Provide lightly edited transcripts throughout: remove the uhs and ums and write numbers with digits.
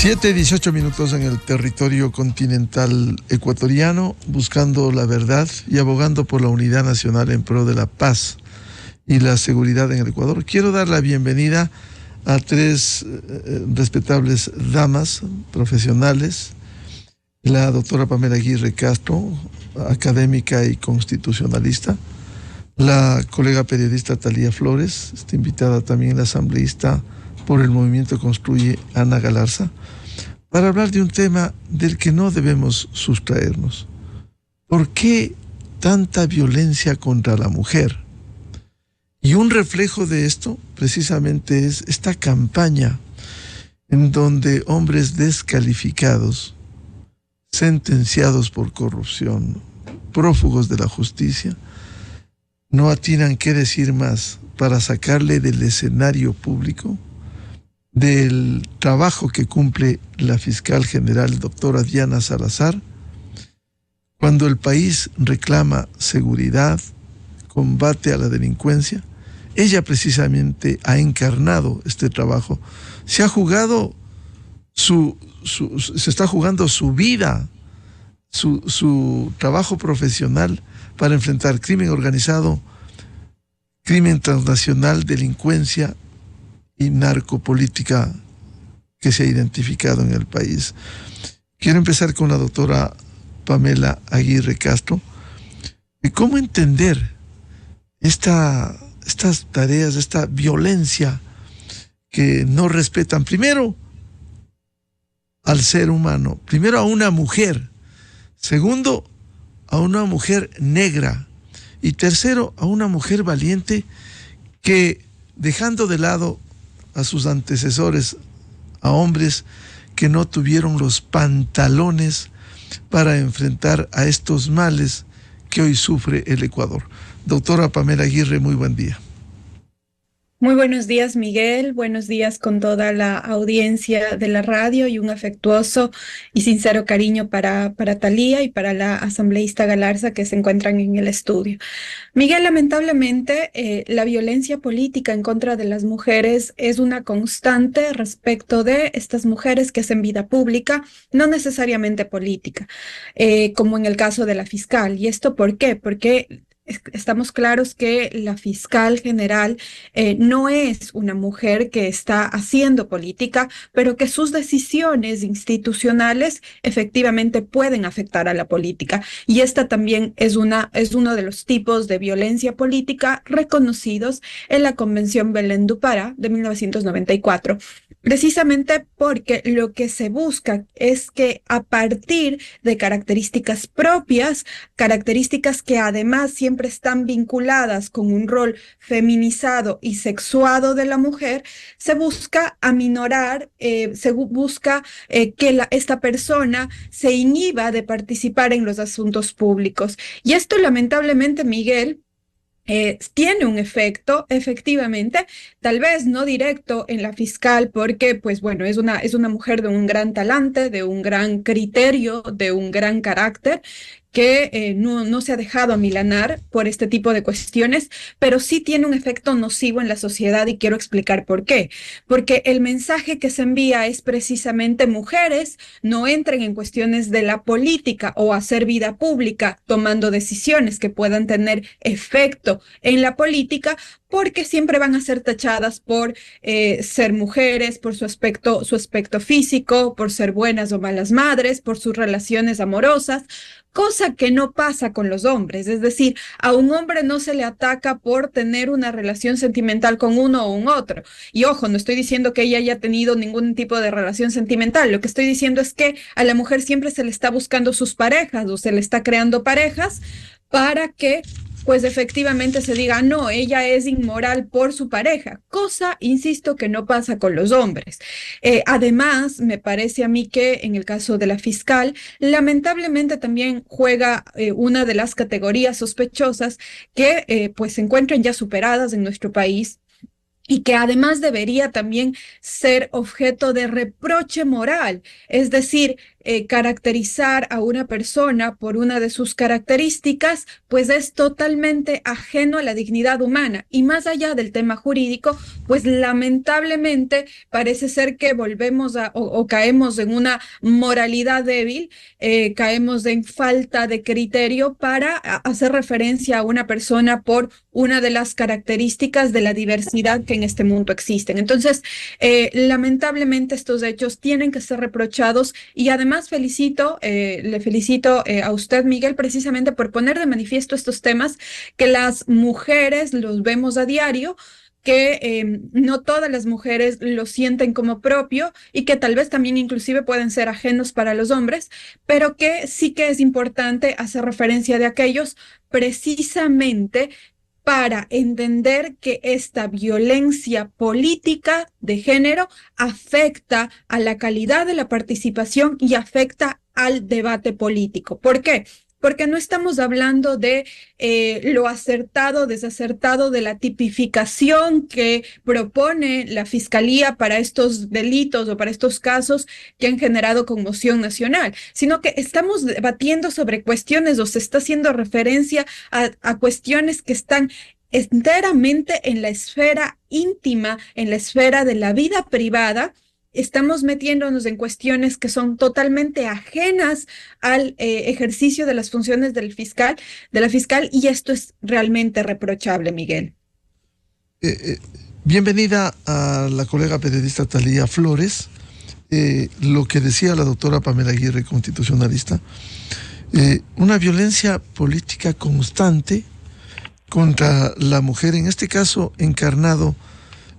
7:18 en el territorio continental ecuatoriano, buscando la verdad y abogando por la unidad nacional en pro de la paz y la seguridad en el Ecuador. Quiero dar la bienvenida a tres respetables damas profesionales: la doctora Pamela Aguirre Castro, académica y constitucionalista; la colega periodista Talía Flores, está invitada también la asambleísta por el Movimiento Construye, Ana Galarza, para hablar de un tema del que no debemos sustraernos. ¿Por qué tanta violencia contra la mujer? Y un reflejo de esto precisamente es esta campaña en donde hombres descalificados, sentenciados por corrupción, prófugos de la justicia, no atinan qué decir más para sacarle del escenario público, del trabajo que cumple la fiscal general doctora Diana Salazar, cuando el país reclama seguridad, combate a la delincuencia. Ella precisamente ha encarnado este trabajo. Se está jugando su vida, su trabajo profesional para enfrentar crimen organizado, crimen transnacional, delincuencia y narcopolítica que se ha identificado en el país. Quiero empezar con la doctora Pamela Aguirre Castro. ¿Cómo entender estas tareas, esta violencia que no respetan primero al ser humano, primero a una mujer, segundo a una mujer negra y tercero a una mujer valiente que, dejando de lado a sus antecesores, a hombres que no tuvieron los pantalones para enfrentar a estos males que hoy sufre el Ecuador? Doctora Pamela Aguirre, muy buen día. Muy buenos días, Miguel. Buenos días con toda la audiencia de la radio y un afectuoso y sincero cariño para Talía y para la asambleísta Galarza que se encuentran en el estudio. Miguel, lamentablemente, la violencia política en contra de las mujeres es una constante respecto de estas mujeres que hacen vida pública, no necesariamente política, como en el caso de la fiscal. ¿Y esto por qué? Porque estamos claros que la fiscal general no es una mujer que está haciendo política, pero que sus decisiones institucionales efectivamente pueden afectar a la política. Y esta también es uno de los tipos de violencia política reconocidos en la Convención Belén do Pará de 1994. Precisamente porque lo que se busca es que a partir de características propias, características que además siempre están vinculadas con un rol feminizado y sexuado de la mujer, se busca aminorar, se busca que esta persona se inhiba de participar en los asuntos públicos. Y esto lamentablemente, Miguel, tiene un efecto, efectivamente, tal vez no directo en la fiscal, porque, pues bueno, es una mujer de un gran talante, de un gran criterio, de un gran carácter, que no se ha dejado amilanar por este tipo de cuestiones, pero sí tiene un efecto nocivo en la sociedad y quiero explicar por qué. Porque el mensaje que se envía es precisamente: mujeres, no entren en cuestiones de la política o hacer vida pública tomando decisiones que puedan tener efecto en la política, porque siempre van a ser tachadas por ser mujeres, por su aspecto físico, por ser buenas o malas madres, por sus relaciones amorosas, cosa que no pasa con los hombres. Es decir, a un hombre no se le ataca por tener una relación sentimental con uno o un otro. Y ojo, no estoy diciendo que ella haya tenido ningún tipo de relación sentimental. Lo que estoy diciendo es que a la mujer siempre se le está buscando sus parejas o se le está creando parejas para que pues efectivamente se diga: no, ella es inmoral por su pareja, cosa, insisto, que no pasa con los hombres. Además, me parece a mí que en el caso de la fiscal, lamentablemente también juega una de las categorías sospechosas que pues se encuentran ya superadas en nuestro país, y que además debería también ser objeto de reproche moral. Es decir, caracterizar a una persona por una de sus características, pues es totalmente ajeno a la dignidad humana. Y más allá del tema jurídico, pues lamentablemente parece ser que volvemos o caemos en una moralidad débil, caemos en falta de criterio para hacer referencia a una persona por una de las características de la diversidad que en este mundo existen. Entonces, lamentablemente estos hechos tienen que ser reprochados y además le felicito a usted, Miguel, precisamente por poner de manifiesto estos temas que las mujeres los vemos a diario, que no todas las mujeres lo sienten como propio y que tal vez también inclusive pueden ser ajenos para los hombres, pero que sí que es importante hacer referencia de aquellos precisamente para entender que esta violencia política de género afecta a la calidad de la participación y afecta al debate político. ¿Por qué? Porque no estamos hablando de lo acertado, desacertado de la tipificación que propone la Fiscalía para estos delitos o para estos casos que han generado conmoción nacional, sino que estamos debatiendo sobre cuestiones o se está haciendo referencia a cuestiones que están enteramente en la esfera íntima, en la esfera de la vida privada. Estamos metiéndonos en cuestiones que son totalmente ajenas al ejercicio de las funciones de la fiscal, y esto es realmente reprochable, Miguel. Bienvenida a la colega periodista Thalía Flores. Lo que decía la doctora Pamela Aguirre, constitucionalista, una violencia política constante contra la mujer, en este caso encarnado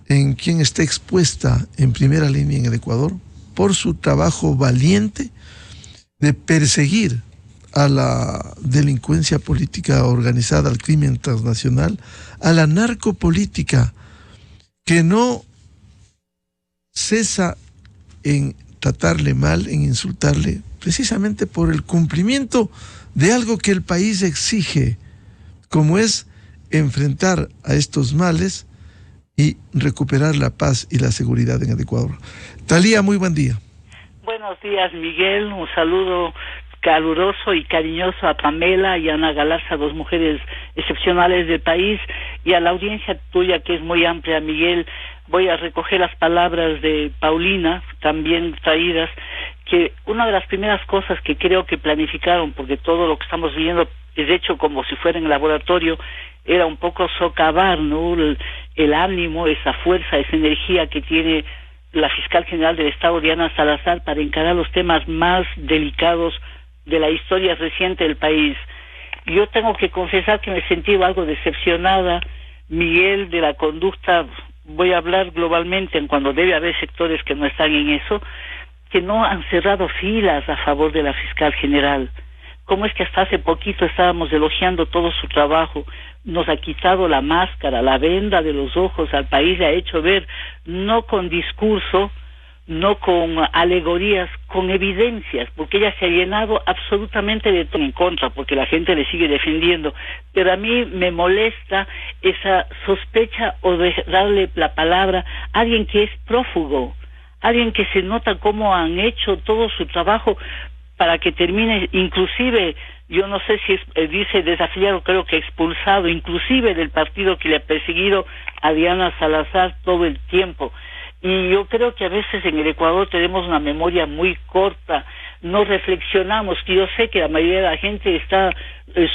en quien está expuesta en primera línea en el Ecuador por su trabajo valiente de perseguir a la delincuencia política organizada, al crimen transnacional, a la narcopolítica, que no cesa en tratarle mal, en insultarle, precisamente por el cumplimiento de algo que el país exige, como es enfrentar a estos males y recuperar la paz y la seguridad en el Ecuador. Thalía, muy buen día. Buenos días, Miguel. Un saludo caluroso y cariñoso a Pamela y a Ana Galarza, dos mujeres excepcionales del país, y a la audiencia tuya, que es muy amplia, Miguel. Voy a recoger las palabras de Paulina, también traídas, que una de las primeras cosas que creo que planificaron, porque todo lo que estamos viendo es hecho como si fuera en laboratorio, era un poco socavar, ¿no?, el ánimo, esa fuerza, esa energía que tiene la fiscal general del Estado, Diana Salazar, para encarar los temas más delicados de la historia reciente del país. Yo tengo que confesar que me he sentido algo decepcionada, Miguel, de la conducta. Voy a hablar globalmente, en cuando debe haber sectores que no están en eso, que no han cerrado filas a favor de la fiscal general. ¿Cómo es que hasta hace poquito estábamos elogiando todo su trabajo? Nos ha quitado la máscara, la venda de los ojos al país, le ha hecho ver, no con discurso, no con alegorías, con evidencias, porque ella se ha llenado absolutamente de todo en contra, porque la gente le sigue defendiendo. Pero a mí me molesta esa sospecha o de darle la palabra a alguien que es prófugo, alguien que se nota cómo han hecho todo su trabajo para que termine, inclusive, yo no sé si dice desafiado, creo que expulsado, inclusive del partido que le ha perseguido a Diana Salazar todo el tiempo. Y yo creo que a veces en el Ecuador tenemos una memoria muy corta, no reflexionamos, que yo sé que la mayoría de la gente está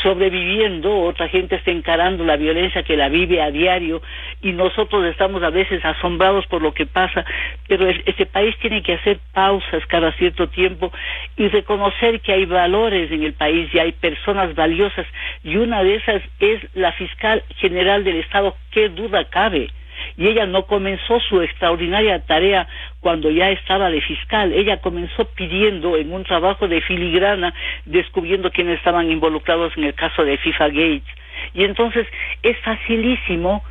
sobreviviendo, otra gente está encarando la violencia que la vive a diario, y nosotros estamos a veces asombrados por lo que pasa, pero este país tiene que hacer pausas cada cierto tiempo y reconocer que hay valores en el país y hay personas valiosas, y una de esas es la fiscal general del Estado, qué duda cabe. Y ella no comenzó su extraordinaria tarea cuando ya estaba de fiscal. Ella comenzó pidiendo, en un trabajo de filigrana, descubriendo quiénes estaban involucrados en el caso de FIFA Gates. Y entonces es facilísimo,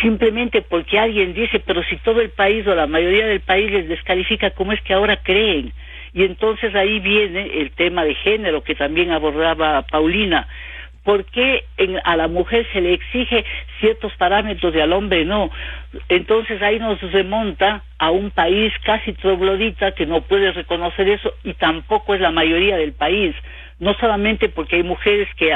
simplemente porque alguien dice, pero si todo el país o la mayoría del país les descalifica, ¿cómo es que ahora creen? Y entonces ahí viene el tema de género que también abordaba Paulina. ¿Por qué a la mujer se le exige ciertos parámetros y al hombre no? Entonces ahí nos remonta a un país casi troglodita que no puede reconocer eso, y tampoco es la mayoría del país. No solamente porque hay mujeres que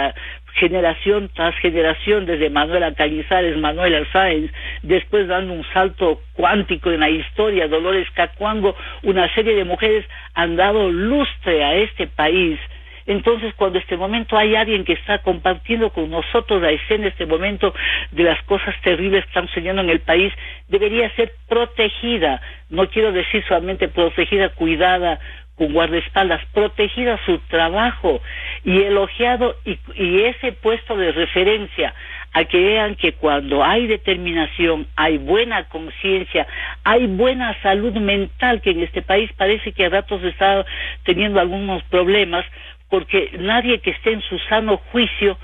generación tras generación, desde Manuela Cañizares, Manuela Sáenz, después dando un salto cuántico en la historia, Dolores Cacuango, una serie de mujeres han dado lustre a este país. Entonces, cuando este momento hay alguien que está compartiendo con nosotros la escena, este momento de las cosas terribles que están sucediendo en el país, debería ser protegida. No quiero decir solamente protegida, cuidada, con guardaespaldas, protegida su trabajo y elogiado, y ese puesto de referencia a que vean que cuando hay determinación, hay buena conciencia, hay buena salud mental, que en este país parece que a ratos está teniendo algunos problemas, porque nadie que esté en su sano juicio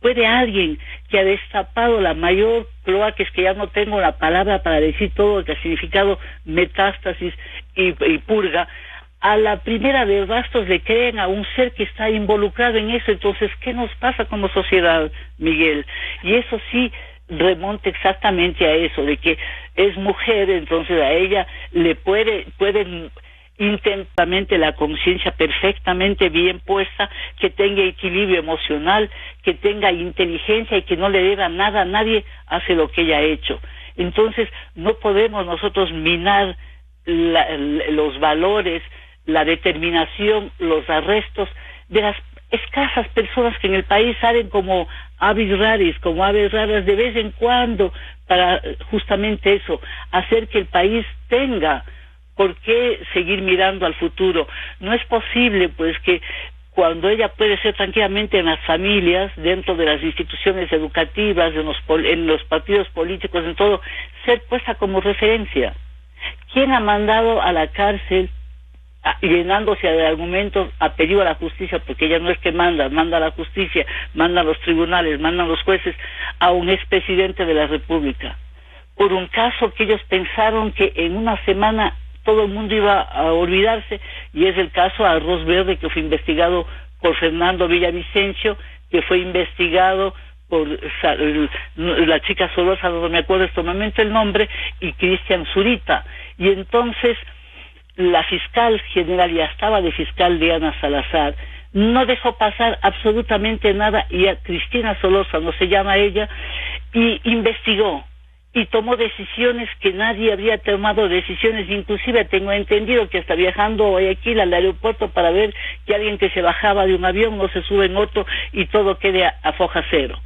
puede, alguien que ha destapado la mayor cloaca, es que ya no tengo la palabra para decir todo lo que ha significado metástasis y purga, a la primera de bastos le creen a un ser que está involucrado en eso. Entonces, ¿qué nos pasa como sociedad, Miguel? Y eso sí remonta exactamente a eso, de que es mujer, entonces a ella le pueden intensamente la conciencia perfectamente bien puesta, que tenga equilibrio emocional, que tenga inteligencia y que no le deba nada a nadie, hace lo que ella ha hecho. Entonces, no podemos nosotros minar los valores, la determinación, los arrestos de las escasas personas que en el país salen como aves raras de vez en cuando, para justamente eso, hacer que el país tenga por qué seguir mirando al futuro. No es posible, pues, que cuando ella puede ser tranquilamente en las familias, dentro de las instituciones educativas, en los partidos políticos, en todo, ser puesta como referencia. ¿Quién ha mandado a la cárcel, llenándose de argumentos, ha pedido a la justicia, porque ella no es que manda a la justicia, manda a los tribunales, manda a los jueces, a un expresidente de la República, por un caso que ellos pensaron que en una semana todo el mundo iba a olvidarse, y es el caso Arroz Verde, que fue investigado por Fernando Villavicencio, que fue investigado por la chica Solosa, no me acuerdo en este momento el nombre, y Cristian Zurita. Y entonces la fiscal general, ya estaba de fiscal Diana Salazar, no dejó pasar absolutamente nada, y a Cristina Solosa, no se llama ella, y investigó y tomó decisiones que nadie había tomado, decisiones, inclusive tengo entendido que hasta viajando hoy aquí al aeropuerto para ver que alguien que se bajaba de un avión no se sube en otro y todo quede a foja cero.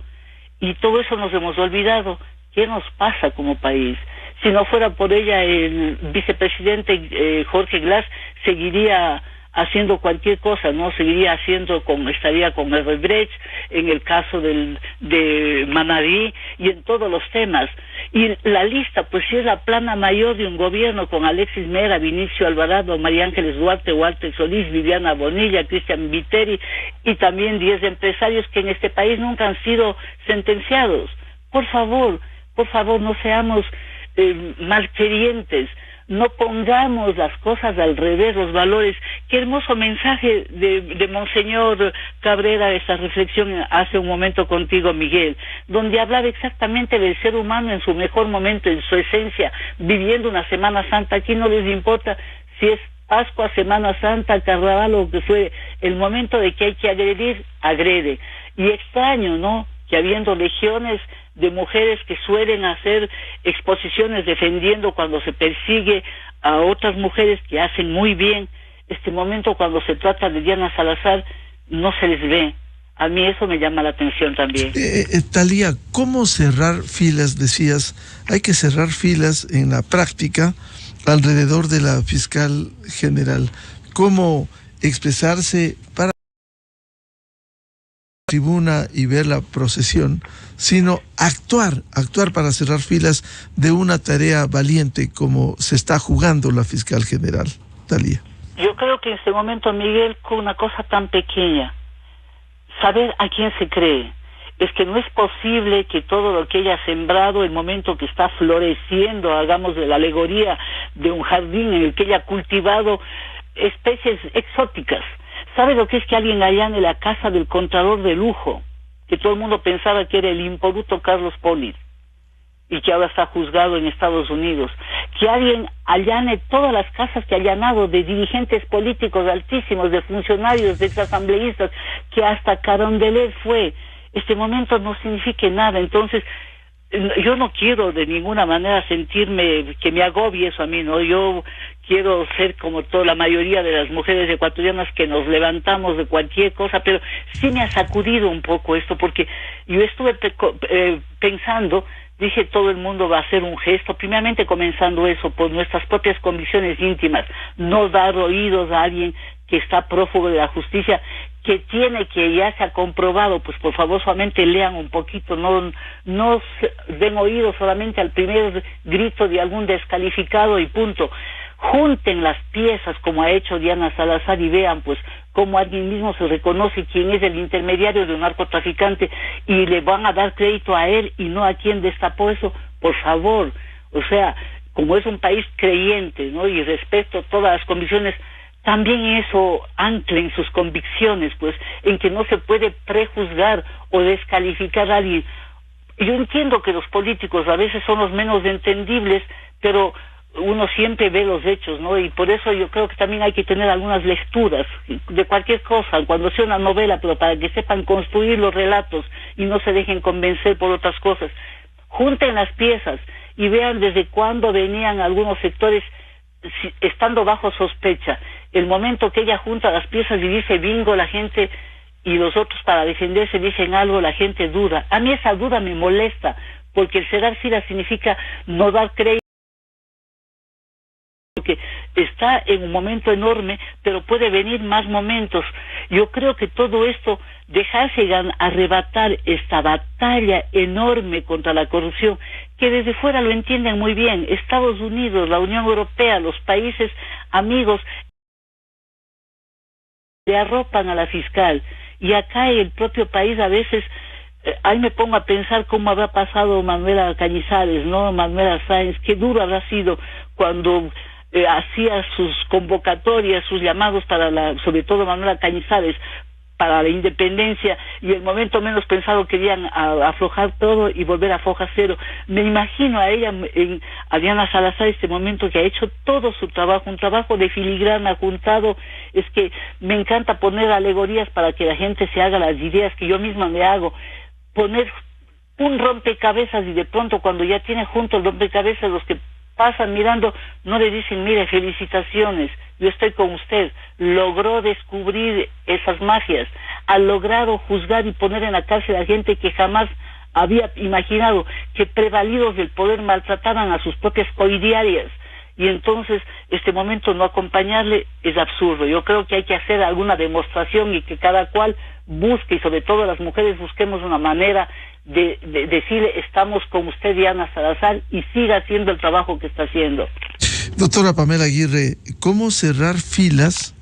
Y todo eso nos hemos olvidado. ¿Qué nos pasa como país? Si no fuera por ella, el vicepresidente Jorge Glass seguiría haciendo cualquier cosa, ¿no? Estaría con el Brecht, en el caso de Manabí y en todos los temas. Y la lista, pues sí, es la plana mayor de un gobierno, con Alexis Mera, Vinicio Alvarado, María Ángeles Duarte, Walter Solís, Viviana Bonilla, Cristian Viteri, y también 10 empresarios que en este país nunca han sido sentenciados. Por favor, no seamos malquerientes. No pongamos las cosas al revés, los valores. Qué hermoso mensaje de Monseñor Cabrera, esa reflexión hace un momento contigo, Miguel, donde hablaba exactamente del ser humano en su mejor momento, en su esencia, viviendo una Semana Santa. Aquí no les importa si es Pascua, Semana Santa, Carnaval, o que fue el momento de que hay que agredir, agrede. Y extraño, ¿no?, que habiendo legiones de mujeres que suelen hacer exposiciones defendiendo cuando se persigue a otras mujeres que hacen muy bien, este momento cuando se trata de Diana Salazar no se les ve. A mí eso me llama la atención también. Talía, ¿cómo cerrar filas? Decías, hay que cerrar filas en la práctica alrededor de la fiscal general. ¿Cómo expresarse para tribuna y ver la procesión, sino actuar para cerrar filas de una tarea valiente como se está jugando la fiscal general? Talía. Yo creo que en este momento, Miguel, con una cosa tan pequeña, saber a quién se cree. Es que no es posible que todo lo que ella ha sembrado, el momento que está floreciendo, hagamos de la alegoría de un jardín en el que ella ha cultivado especies exóticas. ¿Sabe lo que es que alguien allá en la casa del contador de lujo que todo el mundo pensaba que era el impoluto Carlos Polis, y que ahora está juzgado en Estados Unidos, que alguien allane todas las casas que ha allanado de dirigentes políticos altísimos, de funcionarios, de exasambleístas, que hasta Carondelet fue. Este momento no significa nada. Entonces, yo no quiero de ninguna manera sentirme que me agobie eso a mí, ¿no? Yo quiero ser como toda la mayoría de las mujeres ecuatorianas que nos levantamos de cualquier cosa, pero sí me ha sacudido un poco esto, porque yo estuve pensando, dije, todo el mundo va a hacer un gesto, primeramente comenzando eso, por nuestras propias convicciones íntimas, no dar oídos a alguien que está prófugo de la justicia, que ya se ha comprobado. Pues por favor solamente lean un poquito, no den oídos solamente al primer grito de algún descalificado y punto. Junten las piezas como ha hecho Diana Salazar y vean pues cómo alguien mismo se reconoce quién es el intermediario de un narcotraficante y le van a dar crédito a él y no a quien destapó eso, por favor. O sea, como es un país creyente, ¿no? Y respeto todas las convicciones, también eso anclen sus convicciones, pues, en que no se puede prejuzgar o descalificar a alguien. Yo entiendo que los políticos a veces son los menos entendibles, pero uno siempre ve los hechos, ¿no? Y por eso yo creo que también hay que tener algunas lecturas de cualquier cosa, cuando sea una novela, pero para que sepan construir los relatos y no se dejen convencer por otras cosas. Junten las piezas y vean desde cuándo venían algunos sectores estando bajo sospecha. El momento que ella junta las piezas y dice bingo, la gente, y los otros para defenderse dicen algo, la gente duda. A mí esa duda me molesta, porque el cerrar filas significa no dar crédito, porque está en un momento enorme, pero puede venir más momentos. Yo creo que todo esto, dejarse arrebatar esta batalla enorme contra la corrupción, que desde fuera lo entienden muy bien, Estados Unidos, la Unión Europea, los países amigos, le arropan a la fiscal, y acá en el propio país a veces, ahí me pongo a pensar cómo habrá pasado Manuela Cañizares, ¿no? Manuela Sáenz, qué duro habrá sido cuando hacía sus convocatorias, sus llamados sobre todo Manuela Cañizares, para la independencia, y el momento menos pensado querían aflojar todo y volver a foja cero. Me imagino a ella, a Diana Salazar, este momento que ha hecho todo su trabajo, un trabajo de filigrana juntado. Es que me encanta poner alegorías para que la gente se haga las ideas que yo misma me hago, poner un rompecabezas, y de pronto cuando ya tiene junto el rompecabezas, los que pasan mirando no le dicen, mire, felicitaciones, yo estoy con usted, logró descubrir esas mafias, ha logrado juzgar y poner en la cárcel a gente que jamás había imaginado que, prevalidos del poder, maltrataban a sus propias coidiarias. Y entonces este momento no acompañarle es absurdo. Yo creo que hay que hacer alguna demostración y que cada cual busque, y sobre todo las mujeres busquemos una manera de decirle, estamos con usted, Diana Salazar, y siga haciendo el trabajo que está haciendo. Doctora Pamela Aguirre, ¿cómo cerrar filas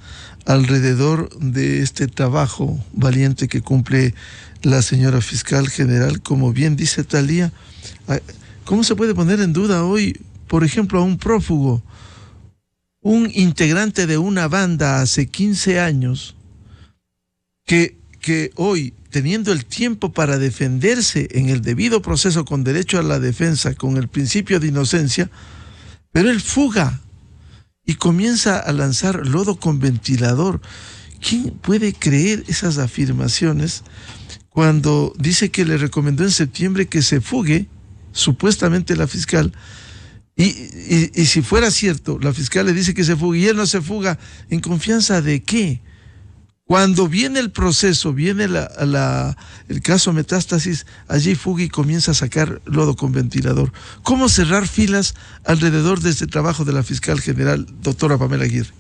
alrededor de este trabajo valiente que cumple la señora fiscal general? Como bien dice Talía, ¿cómo se puede poner en duda hoy, por ejemplo, a un prófugo, un integrante de una banda hace 15 años, que hoy, teniendo el tiempo para defenderse en el debido proceso, con derecho a la defensa, con el principio de inocencia, pero él fuga y comienza a lanzar lodo con ventilador? ¿Quién puede creer esas afirmaciones cuando dice que le recomendó en septiembre que se fugue, supuestamente la fiscal? Y si fuera cierto, la fiscal le dice que se fugue y él no se fuga, ¿en confianza de qué? Cuando viene el proceso, viene el caso Metástasis, allí fuga y comienza a sacar lodo con ventilador. ¿Cómo cerrar filas alrededor de este trabajo de la fiscal general, doctora Pamela Aguirre?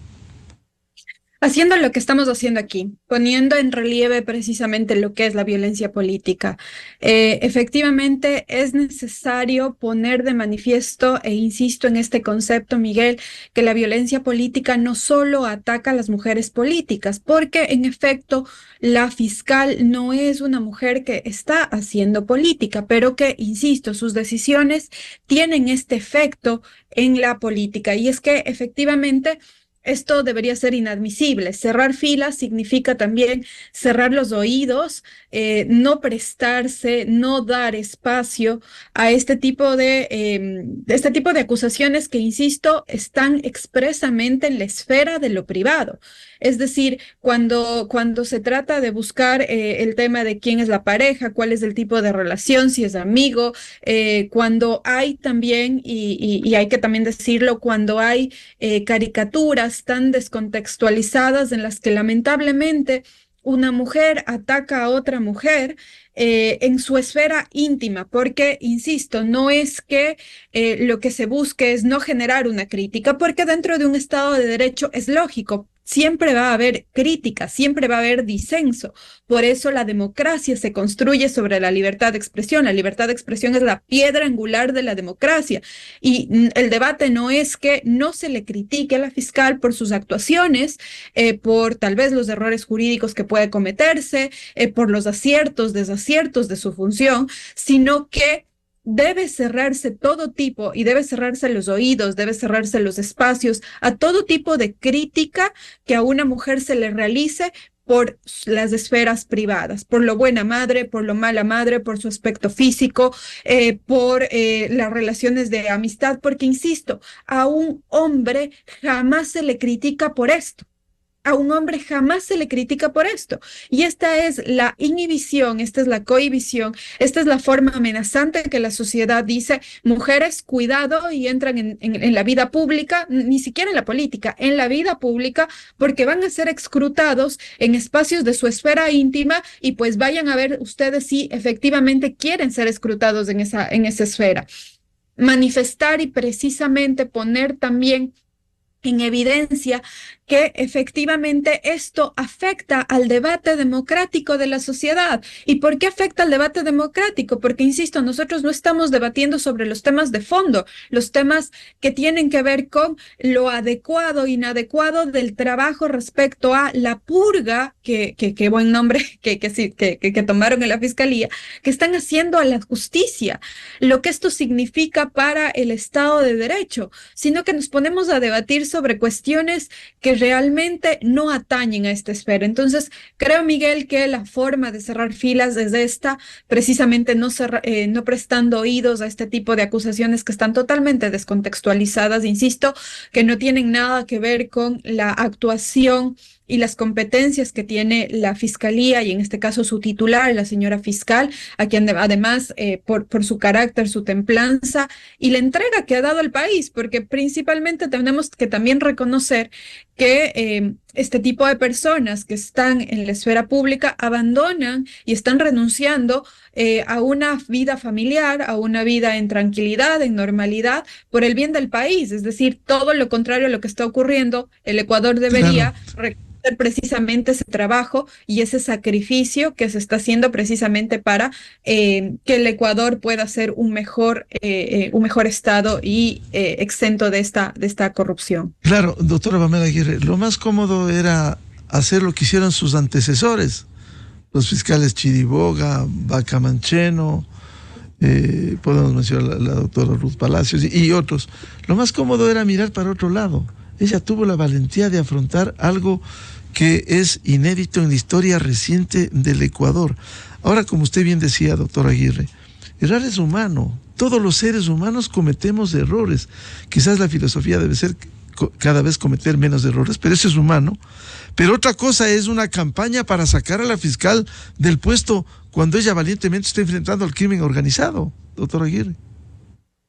Haciendo lo que estamos haciendo aquí, poniendo en relieve precisamente lo que es la violencia política. Efectivamente, es necesario poner de manifiesto, e insisto en este concepto, Miguel, que la violencia política no solo ataca a las mujeres políticas, porque en efecto la fiscal no es una mujer que está haciendo política, pero que, insisto, sus decisiones tienen este efecto en la política. Y es que efectivamente esto debería ser inadmisible. Cerrar filas significa también cerrar los oídos, no prestarse, no dar espacio a este tipo de acusaciones que, insisto, están expresamente en la esfera de lo privado. Es decir, cuando se trata de buscar el tema de quién es la pareja, cuál es el tipo de relación, si es amigo, cuando hay también, y hay que también decirlo, cuando hay caricaturas tan descontextualizadas en las que lamentablemente una mujer ataca a otra mujer en su esfera íntima, porque, insisto, no es que lo que se busque es no generar una crítica, porque dentro de un Estado de Derecho es lógico. Siempre va a haber crítica, siempre va a haber disenso. Por eso la democracia se construye sobre la libertad de expresión. La libertad de expresión es la piedra angular de la democracia. Y el debate no es que no se le critique a la fiscal por sus actuaciones, por tal vez los errores jurídicos que puede cometerse, por los aciertos, desaciertos de su función, sino que debe cerrarse todo tipo, y debe cerrarse los oídos, debe cerrarse los espacios a todo tipo de crítica que a una mujer se le realice por las esferas privadas, por lo buena madre, por lo mala madre, por su aspecto físico, por las relaciones de amistad, porque, insisto, a un hombre jamás se le critica por esto. A un hombre jamás se le critica por esto. Y esta es la inhibición, esta es la cohibición, esta es la forma amenazante que la sociedad dice: mujeres, cuidado, y entran en la vida pública, ni siquiera en la política, en la vida pública, porque van a ser escrutados en espacios de su esfera íntima, y pues vayan a ver ustedes si efectivamente quieren ser escrutados en esa esfera. Manifestar y precisamente poner también en evidencia que efectivamente esto afecta al debate democrático de la sociedad. ¿Y por qué afecta al debate democrático? Porque, insisto, nosotros no estamos debatiendo sobre los temas de fondo, los temas que tienen que ver con lo adecuado e inadecuado del trabajo respecto a la purga, que buen nombre que tomaron en la Fiscalía, que están haciendo a la justicia, lo que esto significa para el Estado de Derecho, sino que nos ponemos a debatir sobre cuestiones que realmente no atañen a esta esfera. Entonces, creo, Miguel, que la forma de cerrar filas es esta, precisamente no prestando oídos a este tipo de acusaciones que están totalmente descontextualizadas, insisto, que no tienen nada que ver con la actuación y las competencias que tiene la Fiscalía, y en este caso su titular, la señora fiscal, a quien además por su carácter, su templanza y la entrega que ha dado al país, porque principalmente tenemos que también reconocer que este tipo de personas que están en la esfera pública abandonan y están renunciando a una vida familiar, a una vida en tranquilidad, en normalidad, por el bien del país. Es decir, todo lo contrario a lo que está ocurriendo. El Ecuador debería reconocer precisamente ese trabajo y ese sacrificio que se está haciendo precisamente para que el Ecuador pueda ser un mejor estado y exento de esta corrupción. Claro, doctora Pamela Aguirre, lo más cómodo era hacer lo que hicieron sus antecesores, los fiscales Chiriboga, Vaca Mancheno, podemos mencionar la doctora Ruth Palacios y otros. Lo más cómodo era mirar para otro lado. Ella tuvo la valentía de afrontar algo que es inédito en la historia reciente del Ecuador. Ahora, como usted bien decía, doctor Aguirre, errar es humano. Todos los seres humanos cometemos errores. Quizás la filosofía debe ser cada vez cometer menos errores, pero eso es humano. Pero otra cosa es una campaña para sacar a la fiscal del puesto cuando ella valientemente está enfrentando al crimen organizado, doctor Aguirre.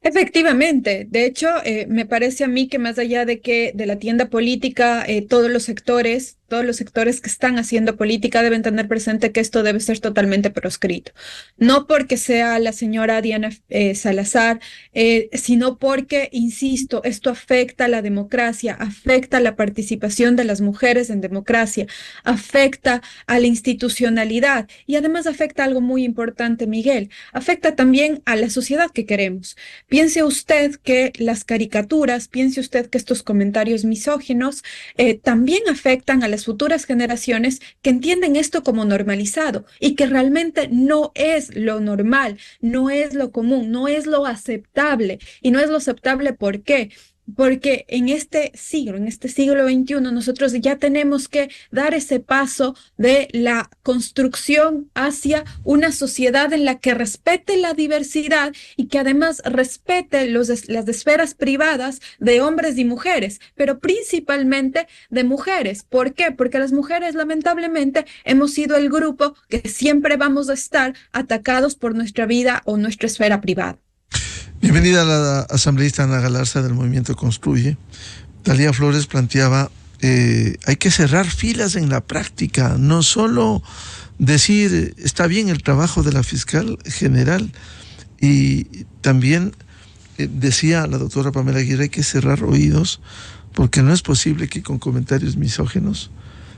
Efectivamente, de hecho, me parece a mí que más allá de la tienda política, todos los sectores que están haciendo política deben tener presente que esto debe ser totalmente proscrito. No porque sea la señora Diana Salazar, sino porque, insisto, esto afecta a la democracia, afecta a la participación de las mujeres en democracia, afecta a la institucionalidad y además afecta algo muy importante, Miguel, afecta también a la sociedad que queremos. Piense usted que las caricaturas, piense usted que estos comentarios misóginos también afectan a las futuras generaciones que entienden esto como normalizado y que realmente no es lo normal, no es lo común, no es lo aceptable. Y no es lo aceptable, ¿por qué? porque en este siglo XXI, nosotros ya tenemos que dar ese paso de la construcción hacia una sociedad en la que respete la diversidad y que además respete las esferas privadas de hombres y mujeres, pero principalmente de mujeres. ¿Por qué? Porque las mujeres lamentablemente hemos sido el grupo que siempre vamos a estar atacados por nuestra vida o nuestra esfera privada. Bienvenida a la asambleísta Ana Galarza del Movimiento Construye. Talía Flores planteaba, hay que cerrar filas en la práctica, no solo decir, está bien el trabajo de la fiscal general, y también decía la doctora Pamela Aguirre, hay que cerrar oídos, porque no es posible que con comentarios misóginos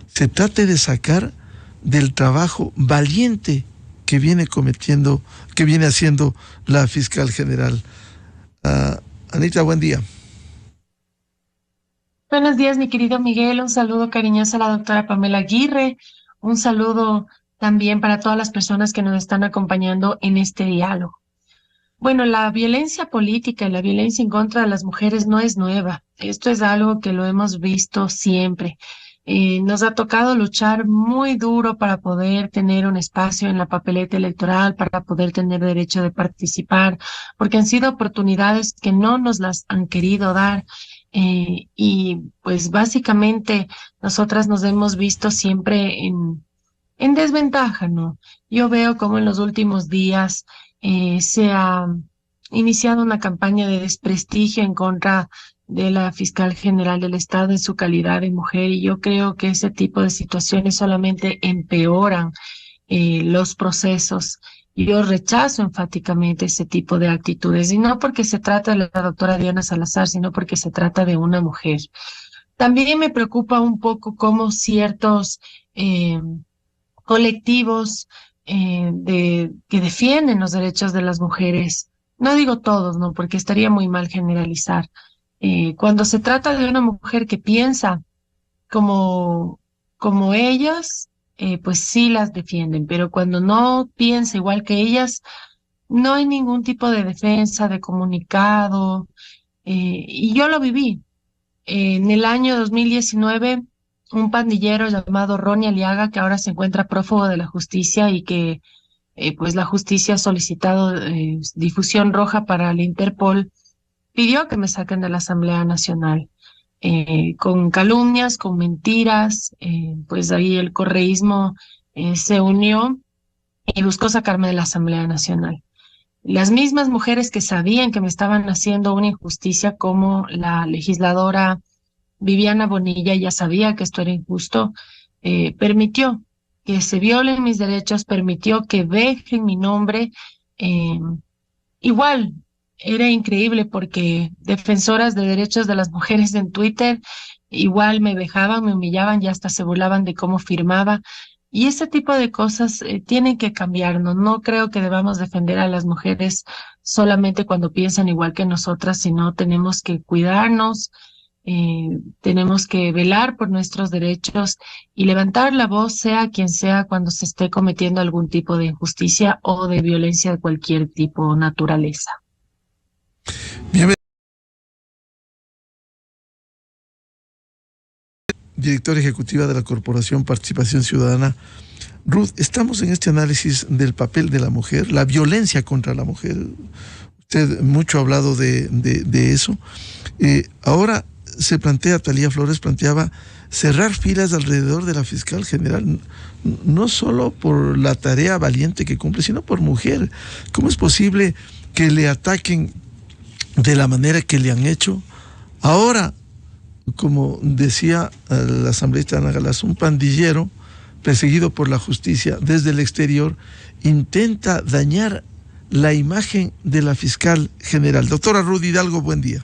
se trate de sacar del trabajo valiente que viene cometiendo, que viene haciendo la fiscal general. Anita, buen día. Buenos días, mi querido Miguel. Un saludo cariñoso a la doctora Pamela Aguirre. Un saludo también para todas las personas que nos están acompañando en este diálogo. Bueno, la violencia política y la violencia en contra de las mujeres no es nueva. Esto es algo que lo hemos visto siempre. Nos ha tocado luchar muy duro para poder tener un espacio en la papeleta electoral, para poder tener derecho de participar, porque han sido oportunidades que no nos las han querido dar. Y pues básicamente nosotras nos hemos visto siempre en desventaja, ¿no? Yo veo como en los últimos días se ha iniciado una campaña de desprestigio en contra de la fiscal general del Estado en su calidad de mujer, y yo creo que ese tipo de situaciones solamente empeoran los procesos. Yo rechazo enfáticamente ese tipo de actitudes, y no porque se trata de la doctora Diana Salazar, sino porque se trata de una mujer. También me preocupa un poco cómo ciertos colectivos que defienden los derechos de las mujeres, no digo todos, no, porque estaría muy mal generalizar, cuando se trata de una mujer que piensa como ellas, pues sí las defienden, pero cuando no piensa igual que ellas, no hay ningún tipo de defensa, de comunicado, y yo lo viví. En el año 2019, un pandillero llamado Ronnie Aliaga, que ahora se encuentra prófugo de la justicia y que pues la justicia ha solicitado difusión roja para el Interpol, pidió que me saquen de la Asamblea Nacional. Con calumnias, con mentiras, pues ahí el correísmo se unió y buscó sacarme de la Asamblea Nacional. Las mismas mujeres que sabían que me estaban haciendo una injusticia, como la legisladora Viviana Bonilla, ya sabía que esto era injusto, permitió que se violen mis derechos, permitió que vejen mi nombre. Igual, era increíble porque defensoras de derechos de las mujeres en Twitter igual me vejaban, me humillaban y hasta se burlaban de cómo firmaba. Y ese tipo de cosas tienen que cambiar, ¿no? No creo que debamos defender a las mujeres solamente cuando piensan igual que nosotras, sino tenemos que cuidarnos, tenemos que velar por nuestros derechos y levantar la voz, sea quien sea, cuando se esté cometiendo algún tipo de injusticia o de violencia de cualquier tipo o naturaleza. Bien, directora ejecutiva de la Corporación Participación Ciudadana. Ruth, estamos en este análisis del papel de la mujer, la violencia contra la mujer. Usted mucho ha hablado de eso. Ahora se plantea, Talía Flores planteaba cerrar filas alrededor de la fiscal general, no solo por la tarea valiente que cumple, sino por mujer. ¿Cómo es posible que le ataquen de la manera que le han hecho? Ahora, como decía la asambleísta Ana Galarza, un pandillero perseguido por la justicia desde el exterior intenta dañar la imagen de la fiscal general. Doctora Ruth Hidalgo, buen día.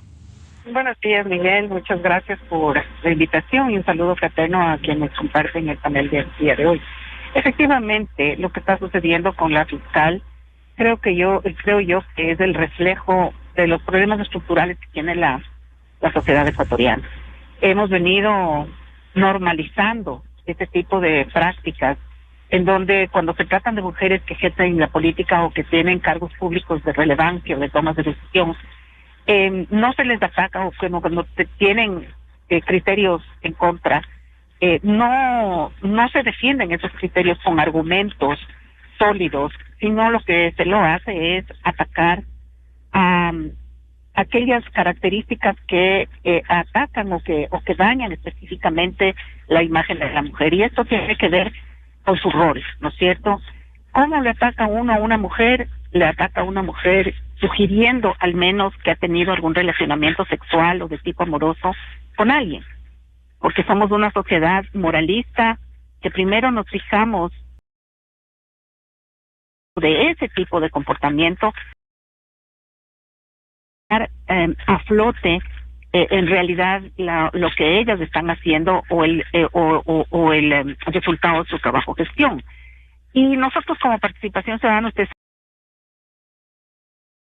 Buenos días, Miguel. Muchas gracias por la invitación y un saludo fraterno a quienes comparten el panel del día de hoy. Efectivamente, lo que está sucediendo con la fiscal, creo yo que es el reflejo de los problemas estructurales que tiene la sociedad ecuatoriana. Hemos venido normalizando este tipo de prácticas en donde cuando se tratan de mujeres que ejercen la política o que tienen cargos públicos de relevancia o de tomas de decisión, no se les ataca o que no tienen criterios en contra, no se defienden esos criterios con argumentos sólidos, sino lo que se lo hace es atacar a aquellas características que atacan o que dañan específicamente la imagen de la mujer. Y esto tiene que ver con sus roles, ¿no es cierto? ¿Cómo le ataca uno a una mujer? Le ataca a una mujer sugiriendo al menos que ha tenido algún relacionamiento sexual o de tipo amoroso con alguien, porque somos una sociedad moralista que primero nos fijamos de ese tipo de comportamiento a flote en realidad lo que ellas están haciendo o el resultado de su trabajo gestión. Y nosotros como Participación Ciudadana, ustedes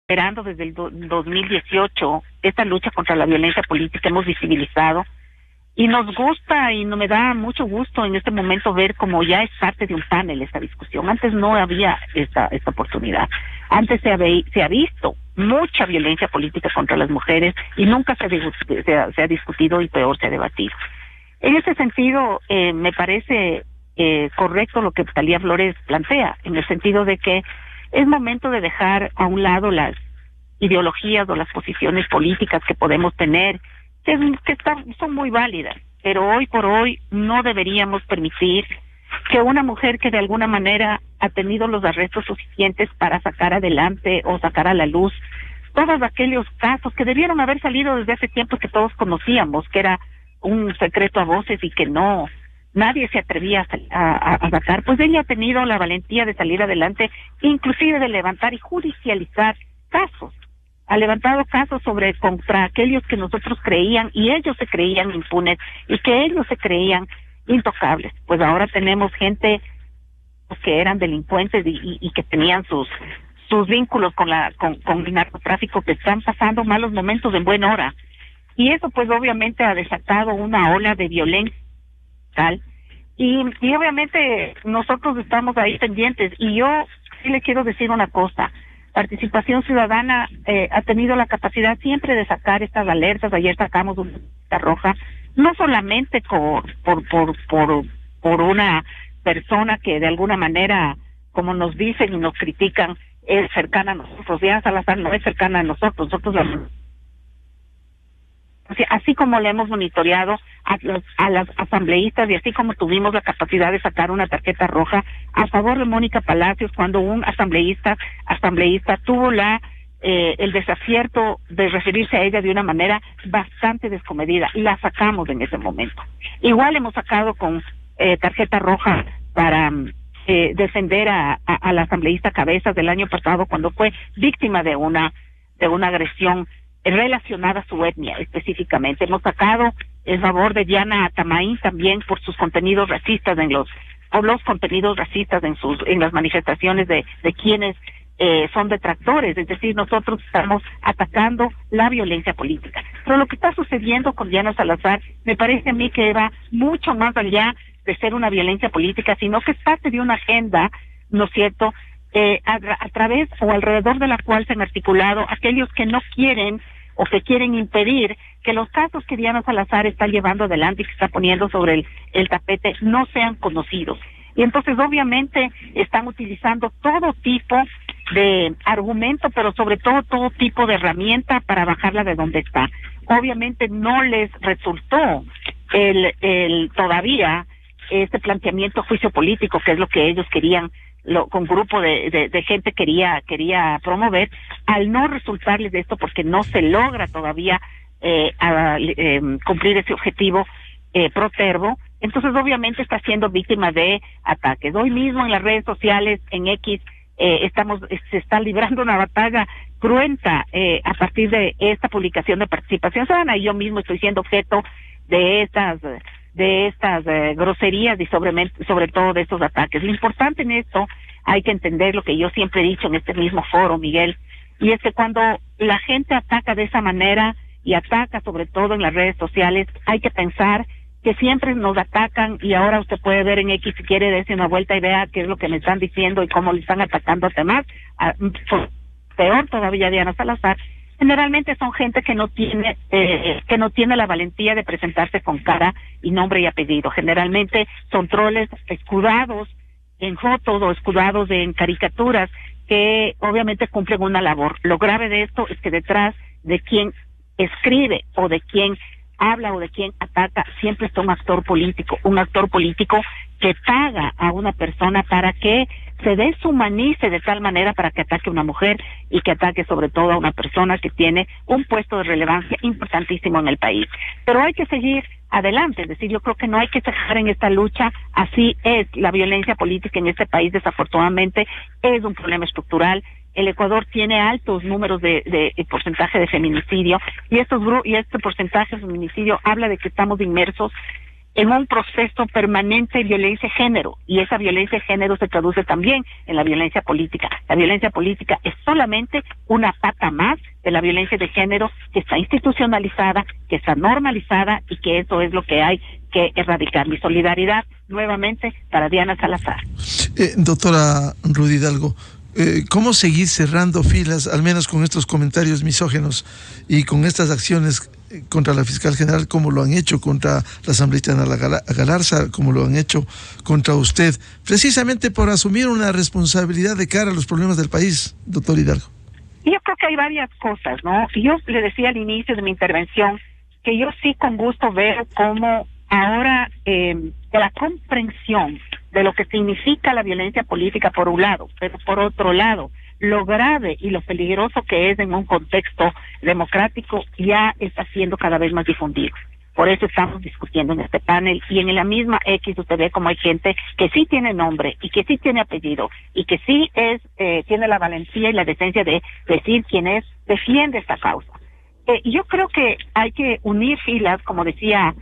esperando desde el 2018 esta lucha contra la violencia política, hemos visibilizado y nos gusta y no me da mucho gusto en este momento ver como ya es parte de un panel esta discusión. Antes no había esta oportunidad. Antes se ha visto mucha violencia política contra las mujeres y nunca se ha discutido y peor se ha debatido. En ese sentido, me parece correcto lo que Talía Flores plantea, en el sentido de que es momento de dejar a un lado las ideologías o las posiciones políticas que podemos tener, que son muy válidas, pero hoy por hoy no deberíamos permitir que una mujer que de alguna manera ha tenido los arrestos suficientes para sacar adelante o sacar a la luz todos aquellos casos que debieron haber salido desde hace tiempo, que todos conocíamos, que era un secreto a voces y que nadie se atrevía a sacar, pues ella ha tenido la valentía de salir adelante, inclusive de levantar y judicializar casos. Ha levantado casos contra aquellos que nosotros creían y ellos se creían impunes y que ellos se creían intocables. Pues ahora tenemos gente que eran delincuentes y que tenían sus vínculos con el narcotráfico, que están pasando malos momentos en buena hora. Y eso pues obviamente ha desatado una ola de violencia tal. Y obviamente nosotros estamos ahí pendientes. Y yo sí le quiero decir una cosa. Participación Ciudadana ha tenido la capacidad siempre de sacar estas alertas. Ayer sacamos una alerta roja, no solamente por una persona que de alguna manera, como nos dicen y nos critican, es cercana a nosotros. Diana Salazar no es cercana a nosotros. Así como le hemos monitoreado a las asambleístas y así como tuvimos la capacidad de sacar una tarjeta roja a favor de Mónica Palacios cuando un asambleísta tuvo el desacierto de referirse a ella de una manera bastante descomedida, y la sacamos en ese momento. Igual hemos sacado con tarjeta roja para defender a la asambleísta Cabezas del año pasado cuando fue víctima de una agresión relacionada a su etnia específicamente. Hemos sacado en favor de Diana Atamaín también por sus contenidos racistas por los contenidos racistas en las manifestaciones de quienes son detractores. Es decir, nosotros estamos atacando la violencia política. Pero lo que está sucediendo con Diana Salazar me parece a mí que va mucho más allá de ser una violencia política, sino que es parte de una agenda, ¿no es cierto?, a través o alrededor de la cual se han articulado aquellos que no quieren o que quieren impedir que los casos que Diana Salazar está llevando adelante y que está poniendo sobre el tapete no sean conocidos. Y entonces obviamente están utilizando todo tipo de argumento, pero sobre todo tipo de herramienta para bajarla de donde está. Obviamente no les resultó todavía este planteamiento juicio político, que es lo que ellos querían, con grupo de gente quería promover. Al no resultarles de esto, porque no se logra todavía cumplir ese objetivo Protervo, entonces obviamente está siendo víctima de ataques. Hoy mismo en las redes sociales, en X, se está librando una batalla cruenta a partir de esta publicación de Participación Ciudadana, y yo mismo estoy siendo objeto de estas groserías y sobre todo de estos ataques. Lo importante en esto, hay que entender lo que yo siempre he dicho en este mismo foro, Miguel, y es que cuando la gente ataca de esa manera y ataca sobre todo en las redes sociales, hay que pensar que siempre nos atacan, y ahora usted puede ver en X si quiere darse una vuelta y vea qué es lo que me están diciendo y cómo le están atacando a temas, peor todavía Diana Salazar. generalmente son gente que no tiene la valentía de presentarse con cara y nombre y apellido. Generalmente son troles escudados en fotos o escudados en caricaturas que obviamente cumplen una labor. Lo grave de esto es que detrás de quien escribe o de quien habla o de quien ataca siempre está un actor político que paga a una persona para que se deshumanice de tal manera para que ataque a una mujer y que ataque sobre todo a una persona que tiene un puesto de relevancia importantísimo en el país. Pero hay que seguir adelante, es decir, yo creo que no hay que cejar en esta lucha. Así es, la violencia política en este país desafortunadamente es un problema estructural. El Ecuador tiene altos números de porcentaje de feminicidio y este porcentaje de feminicidio habla de que estamos inmersos en un proceso permanente de violencia de género, y esa violencia de género se traduce también en la violencia política. La violencia política es solamente una pata más de la violencia de género que está institucionalizada, que está normalizada, y que eso es lo que hay que erradicar. Mi solidaridad nuevamente para Diana Salazar. Doctora Rudy Hidalgo, ¿cómo seguir cerrando filas, al menos con estos comentarios misóginos y con estas acciones contra la fiscal general, como lo han hecho contra la asambleísta Ana Galarza, como lo han hecho contra usted, precisamente por asumir una responsabilidad de cara a los problemas del país, doctor Hidalgo? Yo creo que hay varias cosas, ¿no? Yo le decía al inicio de mi intervención que yo sí con gusto veo cómo ahora la comprensión de lo que significa la violencia política por un lado, pero por otro lado, lo grave y lo peligroso que es en un contexto democrático ya está siendo cada vez más difundido. Por eso estamos discutiendo en este panel, y en la misma X usted ve como hay gente que sí tiene nombre y que sí tiene apellido y que sí tiene la valentía y la decencia de decir quién es, defiende esta causa. Yo creo que hay que unir filas, como decía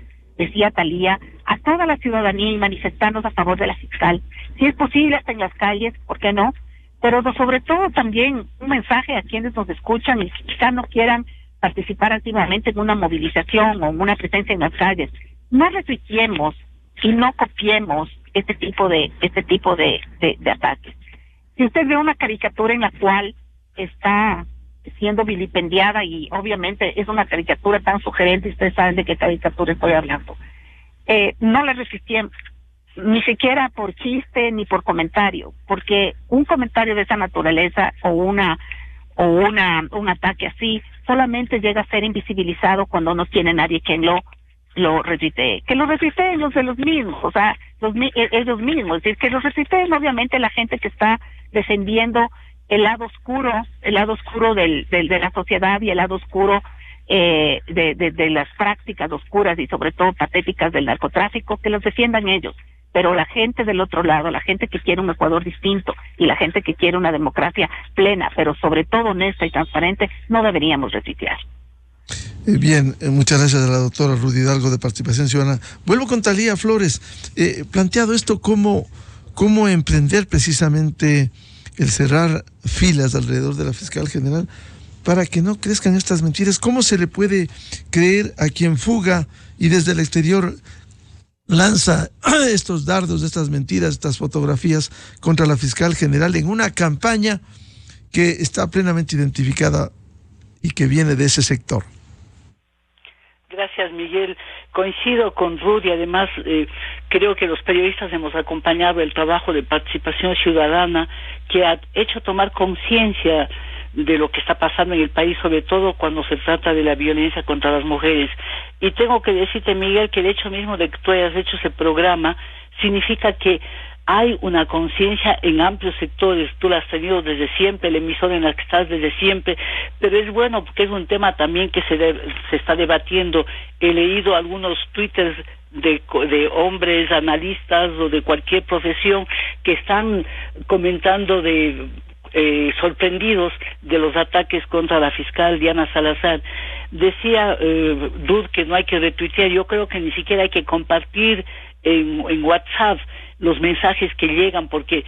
Talía, a toda la ciudadanía y manifestarnos a favor de la fiscal. Si es posible, hasta en las calles, ¿por qué no? Pero sobre todo también un mensaje a quienes nos escuchan y quizá no quieran participar activamente en una movilización o en una presencia en las calles. No retuiteemos y no copiemos este tipo de ataques. Si usted ve una caricatura en la cual está siendo vilipendiada, y obviamente es una caricatura tan sugerente, ustedes saben de qué caricatura estoy hablando, no le resistimos, ni siquiera por chiste ni por comentario, porque un comentario de esa naturaleza o un ataque así solamente llega a ser invisibilizado cuando no tiene nadie quien lo retuitee. Que lo retuiteen los de los mismos, o sea, ellos mismos, es decir, que lo retuiteen obviamente la gente que está defendiendo el lado oscuro de la sociedad y el lado oscuro de las prácticas oscuras y sobre todo patéticas del narcotráfico, que los defiendan ellos. Pero la gente del otro lado, la gente que quiere un Ecuador distinto y la gente que quiere una democracia plena, pero sobre todo honesta y transparente, no deberíamos retuitear. Bien, muchas gracias a la doctora Rudy Hidalgo de Participación Ciudadana. Vuelvo con Talía Flores. Planteado esto, ¿cómo emprender precisamente el cerrar filas alrededor de la fiscal general para que no crezcan estas mentiras? ¿Cómo se le puede creer a quien fuga y desde el exterior lanza estos dardos, estas mentiras, estas fotografías contra la fiscal general en una campaña que está plenamente identificada y que viene de ese sector? Gracias, Miguel. Coincido con Rudy. Además, creo que los periodistas hemos acompañado el trabajo de Participación Ciudadana, que ha hecho tomar conciencia de lo que está pasando en el país, sobre todo cuando se trata de la violencia contra las mujeres. Y tengo que decirte, Miguel, que el hecho mismo de que tú hayas hecho ese programa significa que hay una conciencia en amplios sectores. Tú la has tenido desde siempre, la emisora en la que estás desde siempre, pero es bueno porque es un tema también que se está debatiendo. He leído algunos twitters de hombres analistas o de cualquier profesión que están comentando sorprendidos de los ataques contra la fiscal Diana Salazar. Decía Dud que no hay que retuitear. Yo creo que ni siquiera hay que compartir en WhatsApp los mensajes que llegan, porque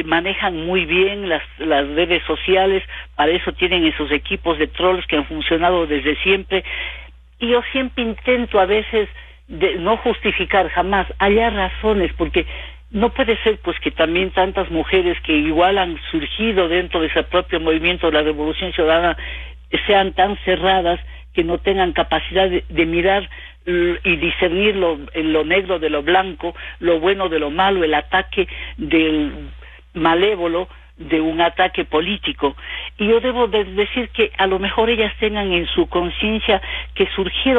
manejan muy bien las redes sociales. Para eso tienen esos equipos de trolls que han funcionado desde siempre. Y yo siempre intento a veces de no justificar jamás, hallar razones, porque no puede ser pues que también tantas mujeres que igual han surgido dentro de ese propio movimiento de la Revolución Ciudadana sean tan cerradas que no tengan capacidad de mirar y discernir lo negro de lo blanco, lo bueno de lo malo, el ataque del malévolo de un ataque político. Y yo debo decir que a lo mejor ellas tengan en su conciencia que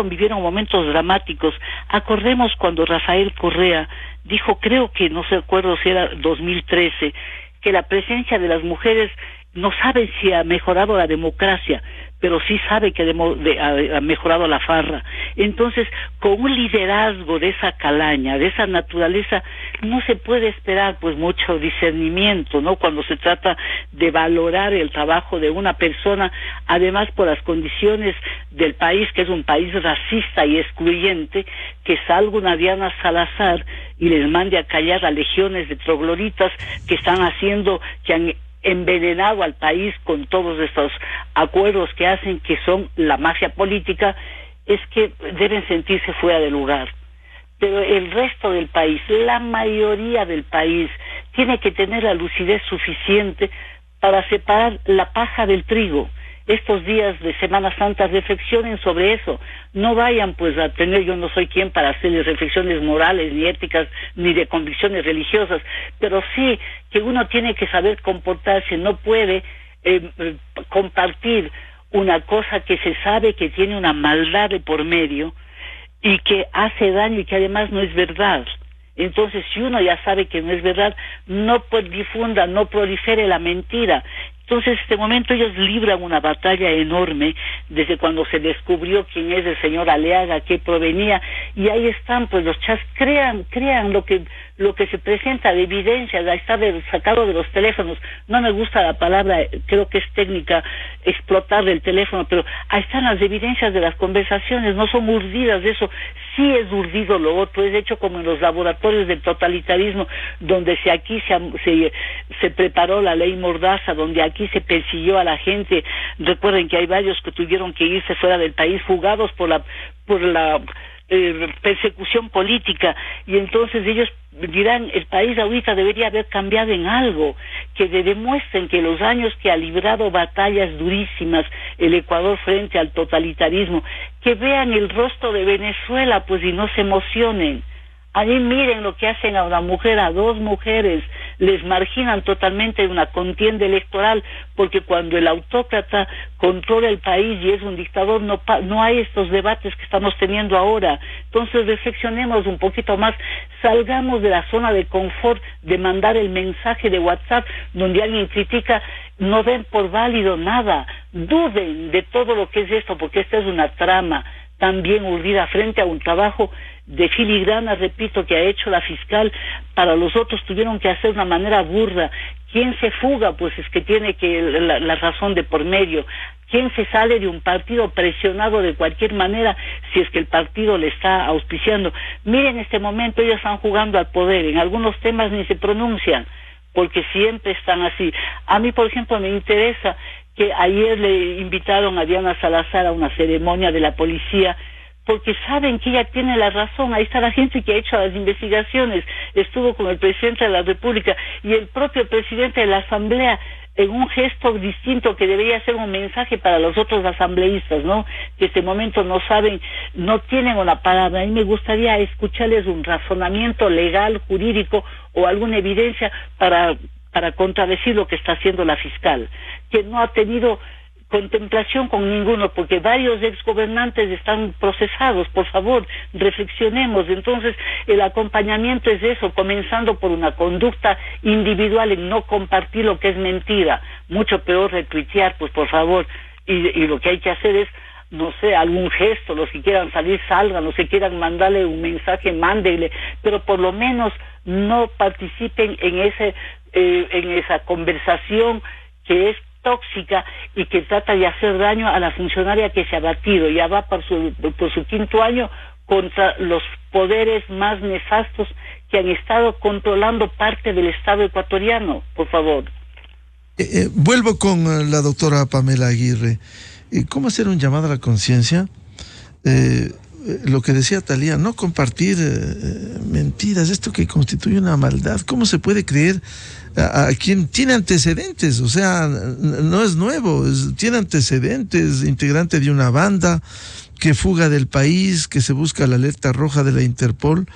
vivieron momentos dramáticos. Acordemos cuando Rafael Correa dijo, creo que no se acuerdo si era 2013, que la presencia de las mujeres no sabe si ha mejorado la democracia, pero sí sabe que ha mejorado la farra. Entonces, con un liderazgo de esa calaña, de esa naturaleza, no se puede esperar pues mucho discernimiento, ¿no? Cuando se trata de valorar el trabajo de una persona, además por las condiciones del país, que es un país racista y excluyente, que salga una Diana Salazar y les mande a callar a legiones de trogloditas que están haciendo, que han envenenado al país con todos estos acuerdos que hacen, que son la mafia política, es que deben sentirse fuera de lugar. Pero el resto del país, la mayoría del país, tiene que tener la lucidez suficiente para separar la paja del trigo. Estos días de Semana Santa reflexionen sobre eso. No vayan pues a tener, yo no soy quien para hacerles reflexiones morales, ni éticas, ni de convicciones religiosas, pero sí que uno tiene que saber comportarse, no puede compartir una cosa que se sabe que tiene una maldad de por medio y que hace daño y que además no es verdad. Entonces, si uno ya sabe que no es verdad, no difunda, no prolifere la mentira. Entonces, en este momento ellos libran una batalla enorme desde cuando se descubrió quién es el señor Aliaga, qué provenía, y ahí están pues los chats, crean lo que se presenta de evidencia, está sacado de los teléfonos. No me gusta la palabra, creo que es técnica explotar del teléfono, pero ahí están las evidencias de las conversaciones, no son urdidas de eso. Sí es urdido lo otro, es hecho como en los laboratorios del totalitarismo, donde aquí se preparó la ley Mordaza, donde aquí se persiguió a la gente. Recuerden que hay varios que tuvieron que irse fuera del país, fugados por la persecución política, y entonces ellos dirán, el país ahorita debería haber cambiado en algo, que demuestren que los años que ha librado batallas durísimas el Ecuador frente al totalitarismo, que vean el rostro de Venezuela pues y no se emocionen. Ahí miren lo que hacen a una mujer, a dos mujeres, les marginan totalmente de una contienda electoral, porque cuando el autócrata controla el país y es un dictador, no hay estos debates que estamos teniendo ahora. Entonces reflexionemos un poquito más, salgamos de la zona de confort de mandar el mensaje de WhatsApp donde alguien critica, no den por válido nada, duden de todo lo que es esto, porque esta es una trama también urdida frente a un trabajo de filigrana, repito, que ha hecho la fiscal. Para los otros tuvieron que hacer de una manera burda. ¿Quién se fuga? Pues es que tiene la razón de por medio. ¿Quién se sale de un partido presionado de cualquier manera si es que el partido le está auspiciando? Miren, en este momento ellos están jugando al poder, en algunos temas ni se pronuncian, porque siempre están así. A mí, por ejemplo, me interesa que ayer le invitaron a Diana Salazar a una ceremonia de la policía, porque saben que ella tiene la razón. Ahí está la gente que ha hecho las investigaciones, estuvo con el presidente de la República y el propio presidente de la Asamblea, en un gesto distinto que debería ser un mensaje para los otros asambleístas, ¿no? Que en este momento no saben, no tienen una palabra. A mí me gustaría escucharles un razonamiento legal, jurídico o alguna evidencia para contradecir lo que está haciendo la fiscal, que no ha tenido contemplación con ninguno, porque varios exgobernantes están procesados. Por favor, reflexionemos. Entonces, el acompañamiento es eso, comenzando por una conducta individual en no compartir lo que es mentira, mucho peor retuitear, pues por favor, y lo que hay que hacer es, no sé, algún gesto, los que quieran salir, salgan, los que quieran mandarle un mensaje, mándenle, pero por lo menos no participen en esa conversación que es tóxica y que trata de hacer daño a la funcionaria que se ha batido. Ya va por su quinto año contra los poderes más nefastos que han estado controlando parte del Estado ecuatoriano. Por favor. Vuelvo con la doctora Pamela Aguirre. ¿Cómo hacer un llamado a la conciencia? lo que decía Thalía, no compartir mentiras, esto que constituye una maldad. ¿Cómo se puede creer a quien tiene antecedentes? O sea, no es nuevo, tiene antecedentes, integrante de una banda que fuga del país, que se busca la alerta roja de la Interpol,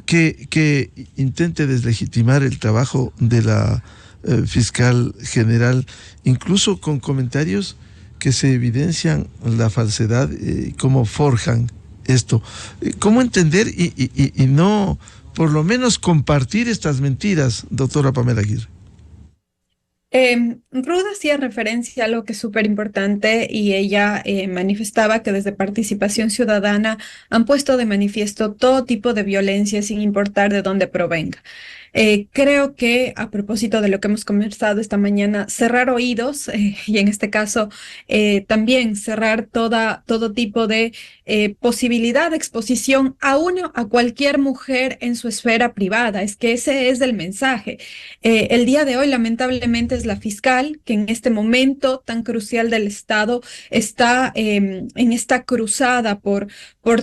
que intente deslegitimar el trabajo de la fiscal general, incluso con comentarios que se evidencian la falsedad, cómo forjan esto. ¿Cómo entender y no, por lo menos, compartir estas mentiras, doctora Pamela Aguirre? Ruth hacía referencia a algo que es súper importante y ella manifestaba que desde Participación Ciudadana han puesto de manifiesto todo tipo de violencia sin importar de dónde provenga. Creo que a propósito de lo que hemos conversado esta mañana, cerrar oídos y en este caso también cerrar todo tipo de posibilidad de exposición a cualquier mujer en su esfera privada. Es que ese es el mensaje. El día de hoy, lamentablemente, es la fiscal que en este momento tan crucial del Estado está en esta cruzada por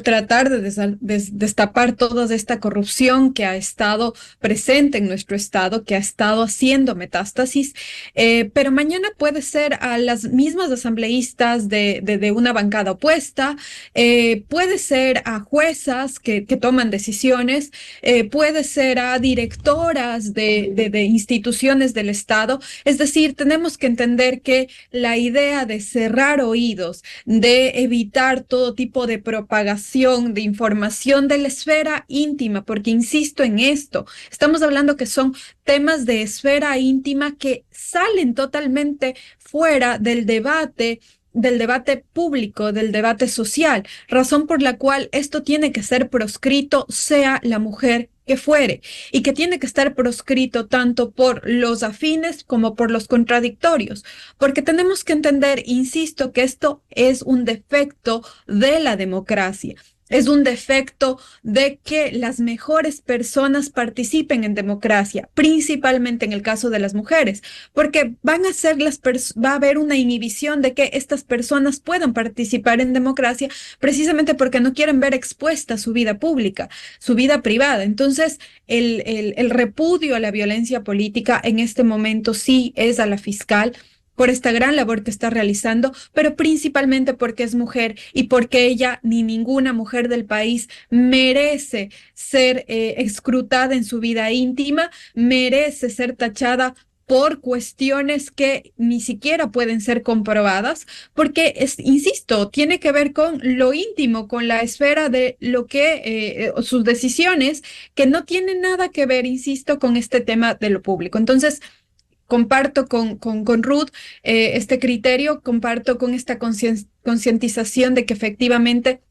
tratar de destapar toda esta corrupción que ha estado presente en nuestro Estado, que ha estado haciendo metástasis, pero mañana puede ser a las mismas asambleístas de una bancada opuesta, puede ser a juezas que toman decisiones, puede ser a directoras de instituciones del Estado. Es decir, tenemos que entender que la idea de cerrar oídos, de evitar todo tipo de propagación de información de la esfera íntima, porque insisto en esto, estamos hablando que son temas de esfera íntima que salen totalmente fuera del debate público, del debate social, razón por la cual esto tiene que ser proscrito, sea la mujer que fuere, y que tiene que estar proscrito tanto por los afines como por los contradictorios, porque tenemos que entender, insisto, que esto es un defecto de la democracia. Es un defecto de que las mejores personas participen en democracia, principalmente en el caso de las mujeres, porque va a haber una inhibición de que estas personas puedan participar en democracia precisamente porque no quieren ver expuesta su vida pública, su vida privada. Entonces, el repudio a la violencia política en este momento sí es a la fiscal, por esta gran labor que está realizando, pero principalmente porque es mujer y porque ella ni ninguna mujer del país merece ser escrutada en su vida íntima, merece ser tachada por cuestiones que ni siquiera pueden ser comprobadas, porque, insisto, tiene que ver con lo íntimo, con la esfera de lo que, sus decisiones, que no tienen nada que ver, insisto, con este tema de lo público. Entonces, comparto con Ruth este criterio, comparto con esta concientización de que efectivamente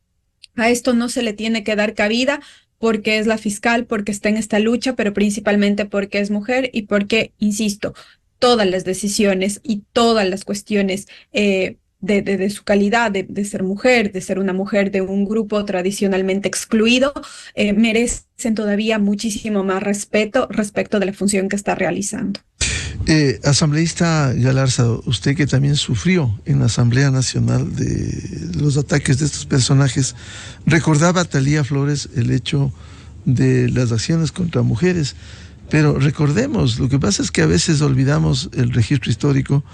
a esto no se le tiene que dar cabida porque es la fiscal, porque está en esta lucha, pero principalmente porque es mujer y porque, insisto, todas las decisiones y todas las cuestiones de su calidad, de ser mujer, de ser una mujer de un grupo tradicionalmente excluido, merecen todavía muchísimo más respeto respecto de la función que está realizando. Asambleísta Galarza, usted que también sufrió en la Asamblea Nacional de los ataques de estos personajes, recordaba a Thalía Flores el hecho de las acciones contra mujeres, pero recordemos, lo que pasa es que a veces olvidamos el registro histórico.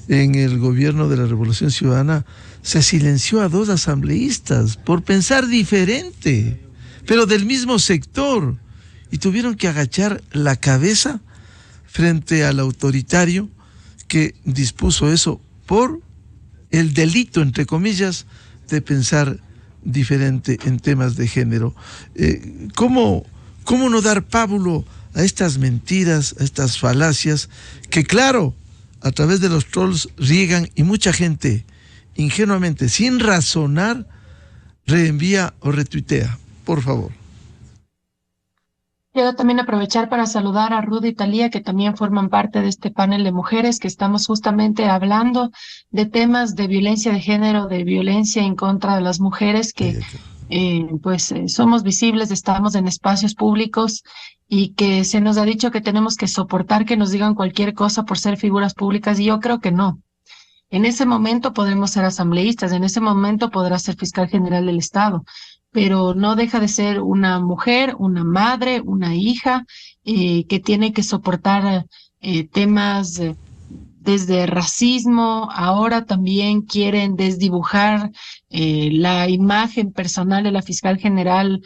En el gobierno de la Revolución Ciudadana se silenció a 2 asambleístas por pensar diferente, pero del mismo sector, y tuvieron que agachar la cabeza frente al autoritario que dispuso eso por el delito, entre comillas, de pensar diferente en temas de género. ¿Cómo no dar pábulo a estas mentiras, a estas falacias que, claro, a través de los trolls riegan y mucha gente ingenuamente, sin razonar, reenvía o retuitea? Por favor. Quiero también aprovechar para saludar a Ruth y Thalía, que también forman parte de este panel de mujeres, que estamos justamente hablando de temas de violencia de género, de violencia en contra de las mujeres, que somos visibles, estamos en espacios públicos y que se nos ha dicho que tenemos que soportar que nos digan cualquier cosa por ser figuras públicas, y yo creo que no. En ese momento podremos ser asambleístas, en ese momento podrá ser fiscal general del Estado, pero no deja de ser una mujer, una madre, una hija, que tiene que soportar temas desde racismo. Ahora también quieren desdibujar la imagen personal de la fiscal general,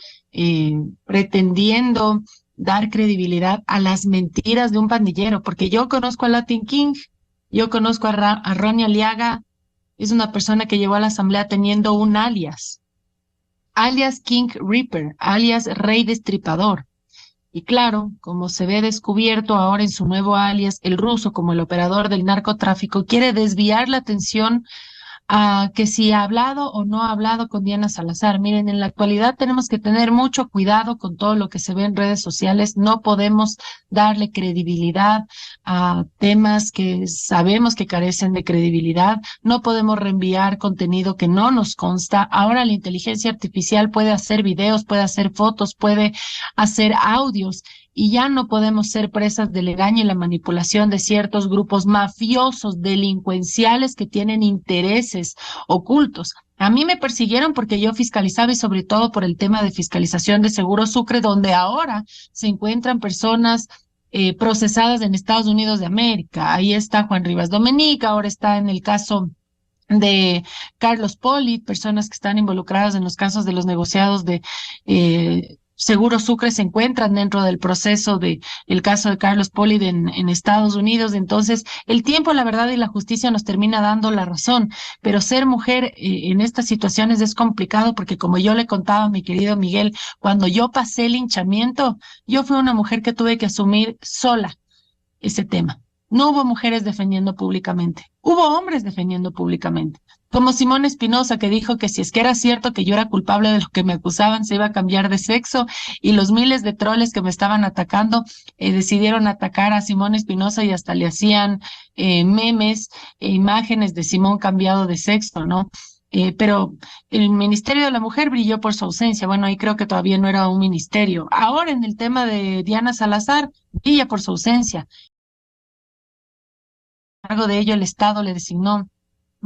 pretendiendo dar credibilidad a las mentiras de un pandillero, porque yo conozco a Latin King, yo conozco a Ronnie Aliaga, es una persona que llegó a la asamblea teniendo un alias King Reaper, alias Rey Destripador. Y claro, como se ve descubierto ahora en su nuevo alias, el ruso, como el operador del narcotráfico, quiere desviar la atención a que si ha hablado o no ha hablado con Diana Salazar. Miren, en la actualidad tenemos que tener mucho cuidado con todo lo que se ve en redes sociales. No podemos darle credibilidad a temas que sabemos que carecen de credibilidad. No podemos reenviar contenido que no nos consta. Ahora la inteligencia artificial puede hacer videos, puede hacer fotos, puede hacer audios, y ya no podemos ser presas del engaño y la manipulación de ciertos grupos mafiosos, delincuenciales, que tienen intereses ocultos. A mí me persiguieron porque yo fiscalizaba, y sobre todo por el tema de fiscalización de Seguro Sucre, donde ahora se encuentran personas procesadas en Estados Unidos de América. Ahí está Juan Rivas Domenica, ahora está en el caso de Carlos Poli, personas que están involucradas en los casos de los negociados de Seguro Sucre se encuentran dentro del proceso de el caso de Carlos Poli en Estados Unidos. Entonces, el tiempo, la verdad y la justicia nos termina dando la razón, pero ser mujer en estas situaciones es complicado, porque como yo le contaba a mi querido Miguel, cuando yo pasé el linchamiento, yo fui una mujer que tuve que asumir sola ese tema. No hubo mujeres defendiendo públicamente, hubo hombres defendiendo públicamente. Como Simón Espinosa, que dijo que si es que era cierto que yo era culpable de lo que me acusaban, se iba a cambiar de sexo, y los miles de troles que me estaban atacando decidieron atacar a Simón Espinosa, y hasta le hacían memes e imágenes de Simón cambiado de sexo, ¿no? Pero el Ministerio de la Mujer brilló por su ausencia. Bueno, ahí creo que todavía no era un ministerio. Ahora, en el tema de Diana Salazar, brilla por su ausencia. A cargo de ello, el Estado le designó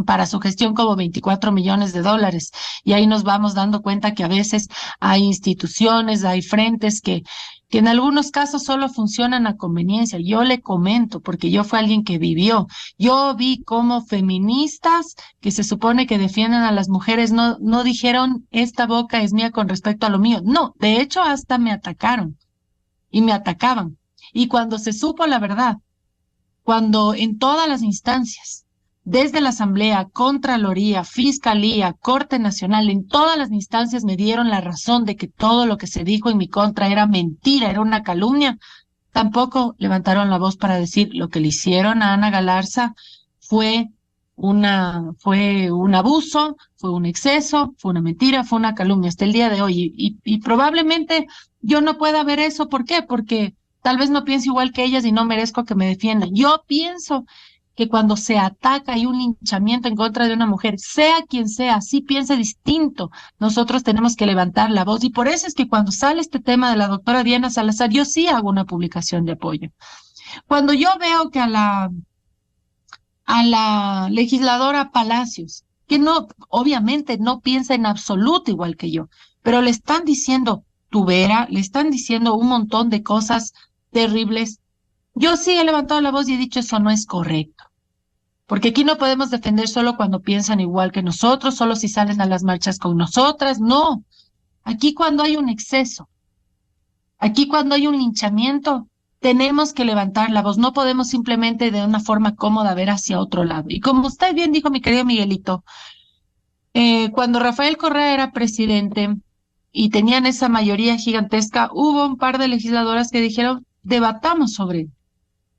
para su gestión como 24 millones de dólares. Y ahí nos vamos dando cuenta que a veces hay instituciones, hay frentes que en algunos casos solo funcionan a conveniencia. Yo le comento, porque yo fui alguien que vivió. Yo vi cómo feministas que se supone que defienden a las mujeres no dijeron esta boca es mía con respecto a lo mío. No, de hecho hasta me atacaron y me atacaban. Y cuando se supo la verdad, cuando en todas las instancias, desde la Asamblea, Contraloría, Fiscalía, Corte Nacional, en todas las instancias me dieron la razón de que todo lo que se dijo en mi contra era mentira, era una calumnia, tampoco levantaron la voz para decir lo que le hicieron a Ana Galarza fue un abuso, fue un exceso, fue una mentira, fue una calumnia hasta el día de hoy. Y probablemente yo no pueda ver eso. ¿Por qué? Porque tal vez no pienso igual que ellas y no merezco que me defiendan. Yo pienso que cuando se ataca y un linchamiento en contra de una mujer, sea quien sea, si piense distinto, nosotros tenemos que levantar la voz. Y por eso es que cuando sale este tema de la doctora Diana Salazar, yo sí hago una publicación de apoyo. Cuando yo veo que a la legisladora Palacios, que no, obviamente no piensa en absoluto igual que yo, pero le están diciendo tubera, le están diciendo un montón de cosas terribles, yo sí he levantado la voz y he dicho eso no es correcto. Porque aquí no podemos defender solo cuando piensan igual que nosotros, solo si salen a las marchas con nosotras, no. Aquí cuando hay un exceso, aquí cuando hay un linchamiento, tenemos que levantar la voz, no podemos simplemente de una forma cómoda ver hacia otro lado. Y como usted bien dijo, mi querido Miguelito, cuando Rafael Correa era presidente y tenían esa mayoría gigantesca, hubo un par de legisladoras que dijeron, debatamos sobre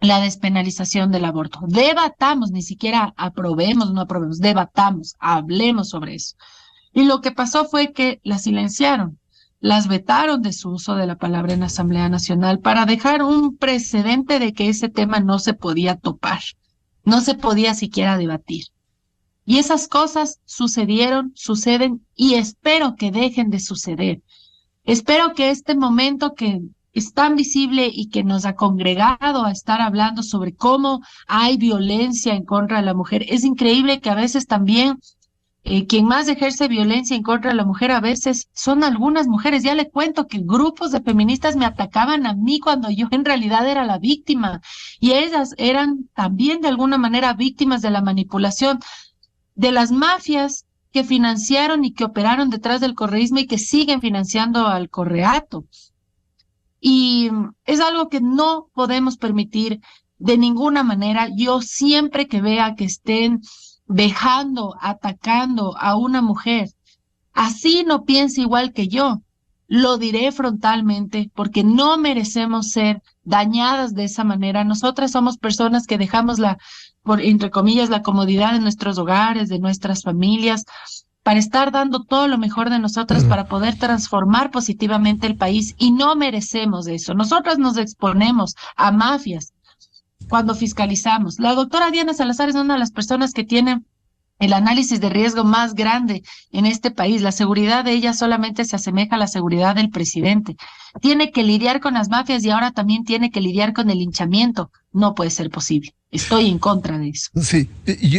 la despenalización del aborto. Debatamos, ni siquiera aprobemos, no aprobemos, debatamos, hablemos sobre eso. Y lo que pasó fue que las silenciaron, las vetaron de su uso de la palabra en la Asamblea Nacional para dejar un precedente de que ese tema no se podía topar, no se podía siquiera debatir. Y esas cosas sucedieron, suceden y espero que dejen de suceder. Espero que este momento que es tan visible y que nos ha congregado a estar hablando sobre cómo hay violencia en contra de la mujer, es increíble que a veces también quien más ejerce violencia en contra de la mujer a veces son algunas mujeres. Ya le cuento que grupos de feministas me atacaban a mí cuando yo en realidad era la víctima, y ellas eran también de alguna manera víctimas de la manipulación de las mafias que financiaron y que operaron detrás del correísmo y que siguen financiando al correato. Y es algo que no podemos permitir de ninguna manera. Yo siempre que vea que estén vejando, atacando a una mujer, así no piense igual que yo, lo diré frontalmente, porque no merecemos ser dañadas de esa manera. Nosotras somos personas que dejamos entre comillas, la comodidad de nuestros hogares, de nuestras familias, para estar dando todo lo mejor de nosotras para poder transformar positivamente el país, y no merecemos eso. Nosotras nos exponemos a mafias cuando fiscalizamos. La doctora Diana Salazar es una de las personas que tiene el análisis de riesgo más grande en este país. La seguridad de ella solamente se asemeja a la seguridad del presidente. Tiene que lidiar con las mafias y ahora también tiene que lidiar con el linchamiento. No puede ser posible. Estoy en contra de eso. Sí,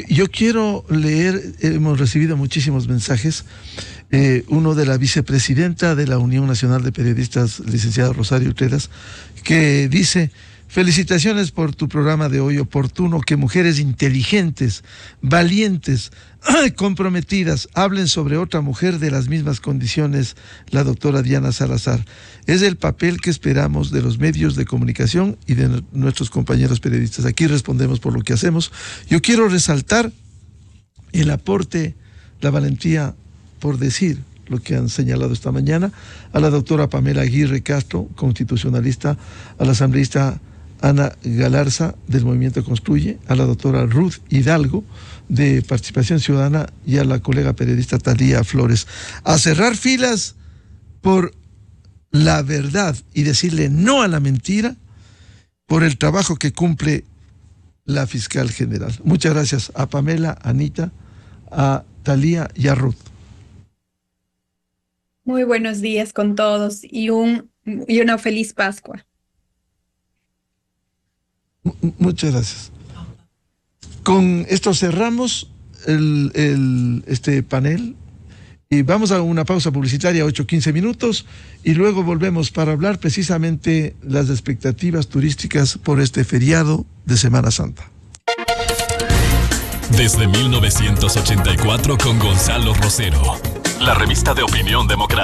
yo quiero leer, hemos recibido muchísimos mensajes. Uno de la vicepresidenta de la Unión Nacional de Periodistas, licenciada Rosario Utreras, que dice: felicitaciones por tu programa de hoy oportuno, que mujeres inteligentes, valientes, comprometidas, hablen sobre otra mujer de las mismas condiciones, la doctora Diana Salazar. Es el papel que esperamos de los medios de comunicación y de nuestros compañeros periodistas. Aquí respondemos por lo que hacemos. Yo quiero resaltar el aporte, la valentía por decir lo que han señalado esta mañana, a la doctora Pamela Aguirre Castro, constitucionalista, a la asambleísta Ana Galarza del Movimiento Construye, a la doctora Ruth Hidalgo de Participación Ciudadana y a la colega periodista Talía Flores, a cerrar filas por la verdad y decirle no a la mentira, por el trabajo que cumple la fiscal general. Muchas gracias a Pamela, a Anita, a Talía y a Ruth. Muy buenos días con todos y una feliz Pascua. Muchas gracias. Con esto cerramos este panel y vamos a una pausa publicitaria, 8-15 minutos, y luego volvemos para hablar precisamente las expectativas turísticas por este feriado de Semana Santa. Desde 1984 con Gonzalo Rosero, la revista de opinión democrática.